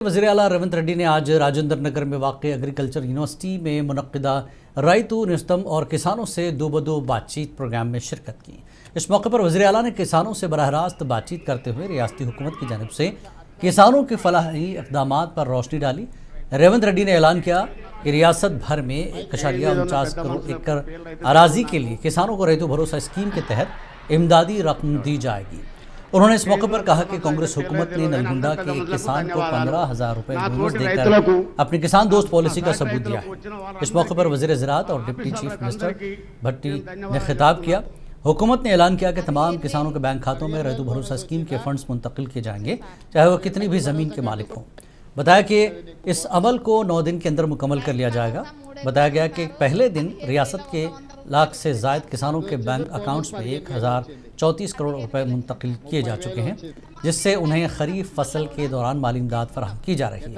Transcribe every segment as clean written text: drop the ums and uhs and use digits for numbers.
वज़ीर आला रेवंत रेड्डी ने आज राजेंद्र नगर में वाक़ई एग्रीकल्चर यूनिवर्सिटी में मुनक़्क़िदा रैतू निस्तम और किसानों से दो ब दो बातचीत प्रोग्राम में शिरकत की। इस मौके पर वज़ीर आला ने किसानों से बराह रास्त बातचीत करते हुए रियासती हुकूमत की जानिब से किसानों के फलाही इक़दामात पर रोशनी डाली। रेवंत रेड्डी ने ऐलान किया कि रियासत भर में 1.49 करोड़ एकड़ अराजी के लिए किसानों को रैतू भरोसा स्कीम के तहत इमदादी रकम दी जाएगी। उन्होंने इस मौके पर कहा कि कांग्रेस हुकूमत ने नलगुंडा के एक किसान को 15,000 रुपए बोनस देकर अपनी किसान दोस्त पॉलिसी का सबूत दिया है। इस मौके पर वज़ीर ज़राअत और डिप्टी चीफ मिनिस्टर भट्टी ने खिताब किया। हुकूमत ने ऐलान किया कि तमाम किसानों के बैंक खातों में रैतू भरोसा स्कीम के फंड्स मुंतकिल किए जाएंगे, चाहे वह कितनी भी ज़मीन के मालिक हों। बताया कि इस अमल को 9 दिन के अंदर मुकम्मल कर लिया जाएगा। बताया गया कि पहले दिन रियासत के लाख से ज़ायद किसानों के बैंक अकाउंट्स में 1034 करोड़ रुपए मुंतकिल किए जा चुके हैं, जिससे उन्हें खरीफ फसल के दौरान माली इमदाद फराहम की जा रही है।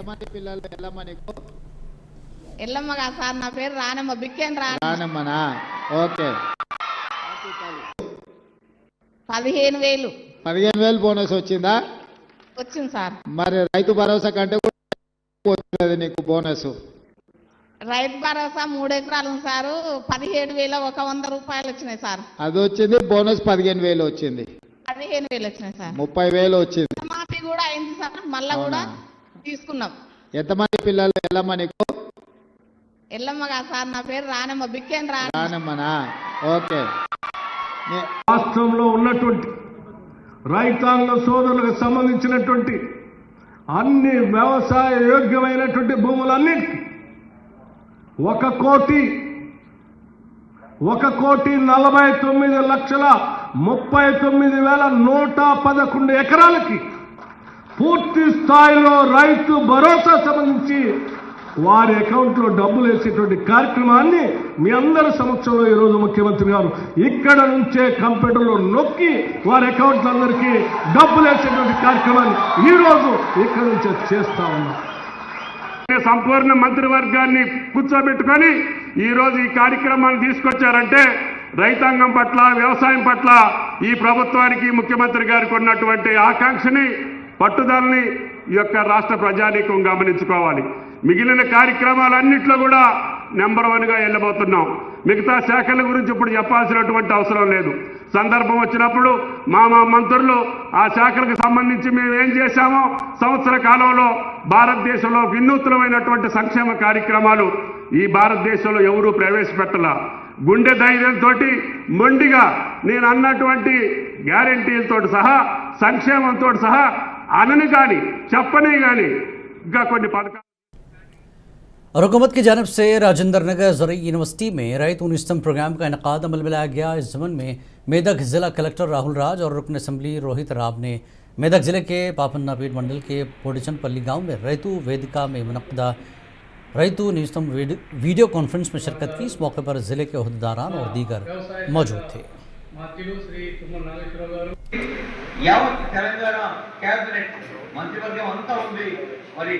బోనస్ వచ్చిందా? వచ్చింది సార్. మరి రైతు భరోసా కంటే కూడా నీకు బోనస్? రైతు భరోసా 3 ఎకరాలు ఉంది సార్, 17,100 రూపాయలు వచ్చినాయి సార్. అది వచ్చింది. బోనస్ 15,000 వచ్చింది. 15,000 వచ్చినాయి సార్. 30,000 వచ్చింది. మాఫీ కూడా అయింది సార్, మళ్ళా కూడా తీసుకున్నాం. ఎంతమంది పిల్లలు? ఎల్లమ్మ నీకు? ఎల్లమ్మగా సార్, నా పేరు రానమ్మ, బిక్కేన్ రానమ్మనా? ఓకే. రాష్ట్రంలో ఉన్నటువంటి రైతాంగ సోదరులకు సంబంధించినటువంటి అన్ని వ్యవసాయ యోగ్యమైనటువంటి భూములన్నిటికీ 1,49,39,111 ఎకరాలకి పూర్తి స్థాయిలో రైతు భరోసా సంబంధించి వారి అకౌంట్లో డబ్బులు వేసేటువంటి కార్యక్రమాన్ని మీ అందరి సమక్షంలో ఈరోజు ముఖ్యమంత్రి గారు ఇక్కడ నుంచే కంప్యూటర్లో నొక్కి వారి అకౌంట్లందరికీ డబ్బులు వేసేటువంటి కార్యక్రమాన్ని ఈరోజు ఇక్కడ నుంచే చేస్తా ఉన్నాం. సంపూర్ణ మంత్రివర్గాన్ని కూర్చోబెట్టుకొని ఈరోజు ఈ కార్యక్రమాన్ని తీసుకొచ్చారంటే రైతాంగం పట్ల, వ్యవసాయం పట్ల ఈ ప్రభుత్వానికి, ముఖ్యమంత్రి గారికి ఉన్నటువంటి ఆకాంక్షని, పట్టుదలని ఈ యొక్క రాష్ట్ర ప్రజానీకం గమనించుకోవాలి. మిగిలిన కార్యక్రమాలన్నింటిలో కూడా నెంబర్ 1గా వెళ్ళబోతున్నాం. మిగతా శాఖల గురించి ఇప్పుడు చెప్పాల్సినటువంటి అవసరం లేదు. సందర్భం వచ్చినప్పుడు మా మంత్రులు ఆ శాఖలకు సంబంధించి మేము ఏం చేశామో, సంవత్సర కాలంలో భారతదేశంలో వినూత్నమైనటువంటి సంక్షేమ కార్యక్రమాలు ఈ భారతదేశంలో ఎవరూ ప్రవేశపెట్టలా. గుండె ధైర్యంతో మొండిగా నేను అన్నటువంటి గ్యారెంటీలతో సహా, సంక్షేమంతో సహా అనని కానీ చెప్పని కానీ ఇంకా కొన్ని పథకాలు और हुकूमत की जानिब से राजेंद्र नगर ज़रूरी यूनिवर्सिटी में रैतू निस्तम प्रोग्राम का इनकाद अमल में लाया गया। इस ज़मन में मेदक ज़िला कलेक्टर राहुल राज और रुकन असम्बली रोहित राव ने मेदक ज़िले के पापन्नापीठ मंडल के पोडिचनपल्ली गाँव में रैतू वेदिका में मुनक़्क़िदा रैतू निस्तम वीडियो कॉन्फ्रेंस में शिरकत की। इस मौके पर ज़िले के ओहदेदारान और दीगर मौजूद थे। యావత్ తెలంగాణ కేబినెట్ మంత్రివర్గం అంతా ఉంది. మరి